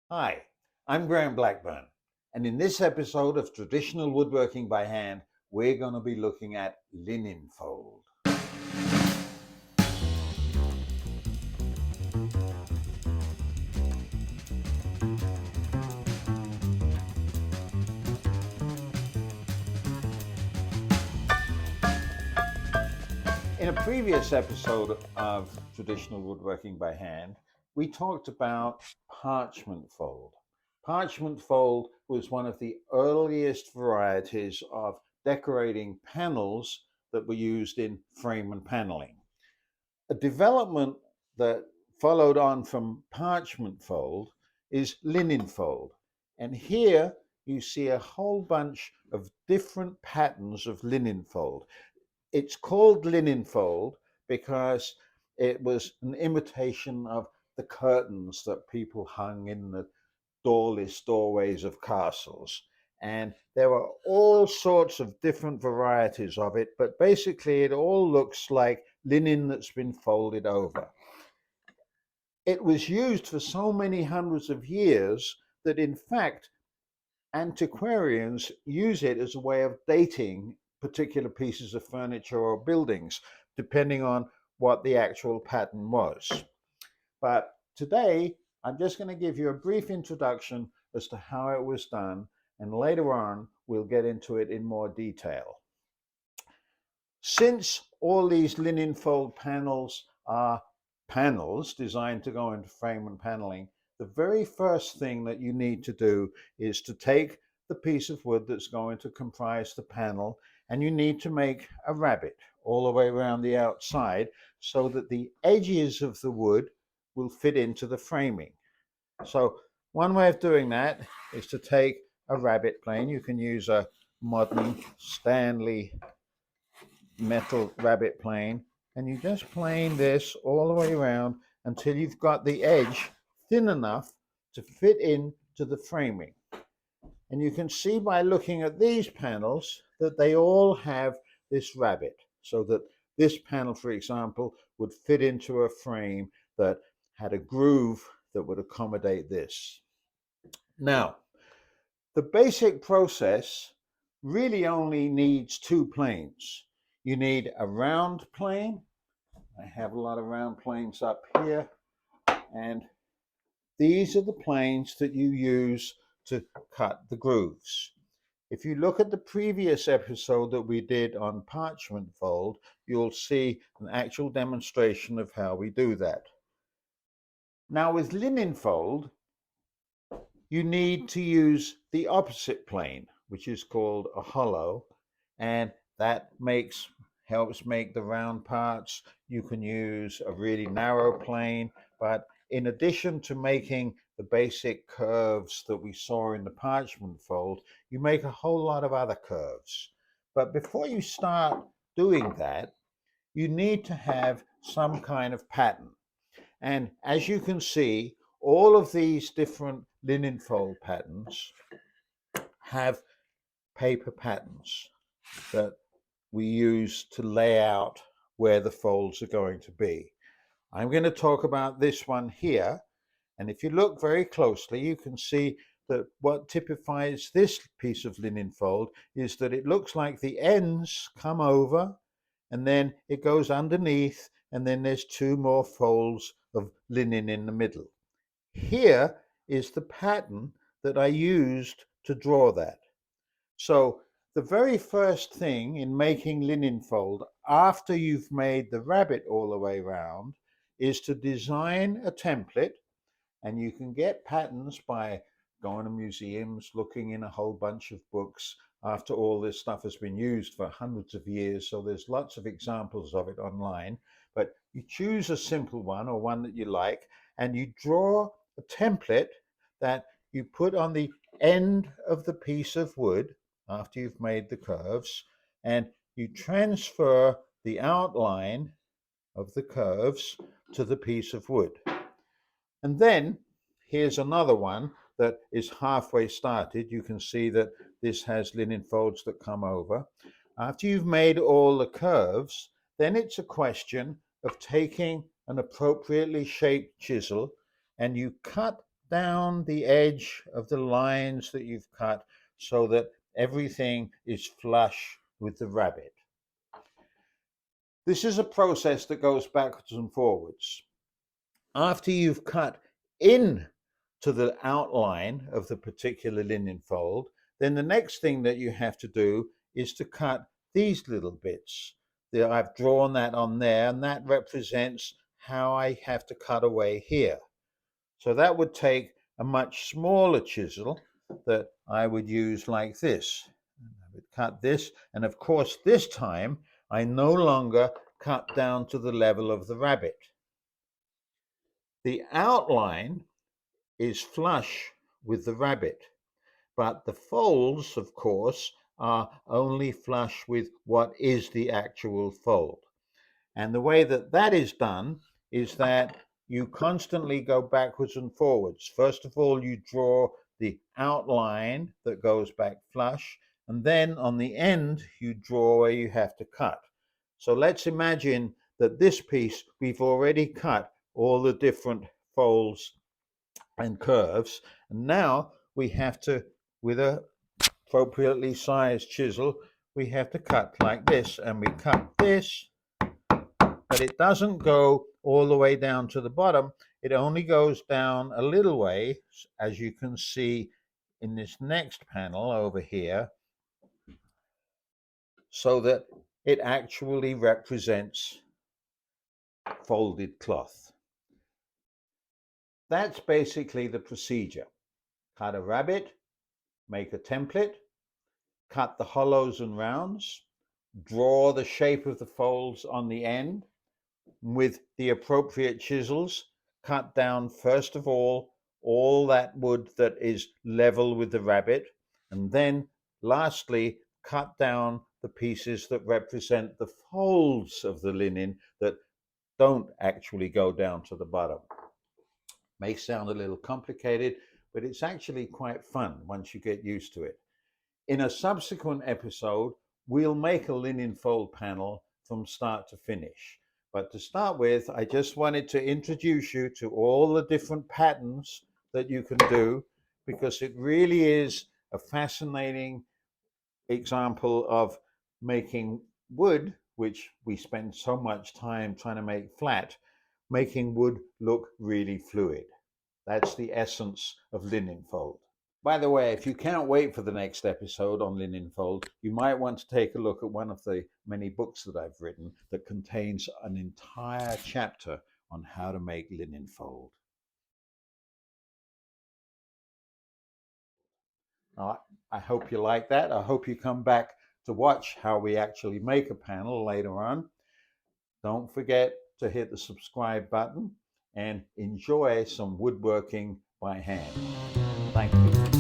Hi, I'm Graham Blackburn, and in this episode of Traditional Woodworking by Hand, we're going to be looking at linen fold. In a previous episode of Traditional Woodworking by Hand, we talked about parchment fold. Parchment fold was one of the earliest varieties of decorating panels that were used in frame and paneling. A development that followed on from parchment fold is linen fold. And here you see a whole bunch of different patterns of linen fold. It's called linen fold because it was an imitation of the curtains that people hung in the doorless doorways of castles. And there were all sorts of different varieties of it, but basically it all looks like linen that's been folded over. It was used for so many hundreds of years that, in fact, antiquarians use it as a way of dating particular pieces of furniture or buildings, depending on what the actual pattern was. But today, I'm just going to give you a brief introduction as to how it was done, and later on, we'll get into it in more detail. Since all these linen fold panels are panels designed to go into frame and paneling, the very first thing that you need to do is to take the piece of wood that's going to comprise the panel, and you need to make a rabbet all the way around the outside so that the edges of the wood will fit into the framing. So one way of doing that is to take a rabbet plane. You can use a modern Stanley metal rabbet plane, and you just plane this all the way around until you've got the edge thin enough to fit into the framing. And you can see by looking at these panels that they all have this rabbet, so that this panel, for example, would fit into a frame that had a groove that would accommodate this. Now, the basic process really only needs two planes. You need a round plane. I have a lot of round planes up here, and these are the planes that you use to cut the grooves. If you look at the previous episode that we did on parchment fold, you'll see an actual demonstration of how we do that. Now with linen fold, you need to use the opposite plane, which is called a hollow, and that helps make the round parts. You can use a really narrow plane, but in addition to making the basic curves that we saw in the parchment fold, you make a whole lot of other curves. But before you start doing that, you need to have some kind of pattern. And as you can see, all of these different linen fold patterns have paper patterns that we use to lay out where the folds are going to be. I'm going to talk about this one here. And if you look very closely, you can see that what typifies this piece of linen fold is that it looks like the ends come over and then it goes underneath, and then there's two more folds of linen in the middle. Here is the pattern that I used to draw that. So the very first thing in making linen fold, after you've made the rabbet all the way around, is to design a template. And you can get patterns by going to museums, looking in a whole bunch of books. After all, this stuff has been used for hundreds of years, so there's lots of examples of it online. But you choose a simple one or one that you like, and you draw a template that you put on the end of the piece of wood after you've made the curves, and you transfer the outline of the curves to the piece of wood. And then here's another one that is halfway started. You can see that this has linen folds that come over. After you've made all the curves, then it's a question of taking an appropriately shaped chisel and you cut down the edge of the lines that you've cut so that everything is flush with the rabbet. This is a process that goes backwards and forwards. After you've cut in to the outline of the particular linen fold, then the next thing that you have to do is to cut these little bits. I've drawn that on there, and that represents how I have to cut away here. So that would take a much smaller chisel that I would use like this. I would cut this, and of course this time I no longer cut down to the level of the rabbet. The outline is flush with the rabbet, but the folds, of course, are only flush with what is the actual fold. And the way that that is done is that you constantly go backwards and forwards. First of all, you draw the outline that goes back flush, and then on the end, you draw where you have to cut. So let's imagine that this piece, we've already cut all the different folds and curves, and now we have to, with a appropriately sized chisel, we have to cut like this, and we cut this, but it doesn't go all the way down to the bottom. It only goes down a little way, as you can see in this next panel over here, so that it actually represents folded cloth. That's basically the procedure. Cut a rabbet, make a template, cut the hollows and rounds, draw the shape of the folds on the end, with the appropriate chisels, cut down first of all that wood that is level with the rabbet, and then lastly cut down the pieces that represent the folds of the linen that don't actually go down to the bottom. May sound a little complicated, but it's actually quite fun once you get used to it. In a subsequent episode, we'll make a linen fold panel from start to finish. But to start with, I just wanted to introduce you to all the different patterns that you can do, because it really is a fascinating example of making wood, which we spend so much time trying to make flat, making wood look really fluid. That's the essence of linen fold. By the way, if you can't wait for the next episode on linen fold, you might want to take a look at one of the many books that I've written that contains an entire chapter on how to make linen fold. I hope you like that. I hope you come back to watch how we actually make a panel later on. Don't forget to hit the subscribe button and enjoy some woodworking by hand. Thank you.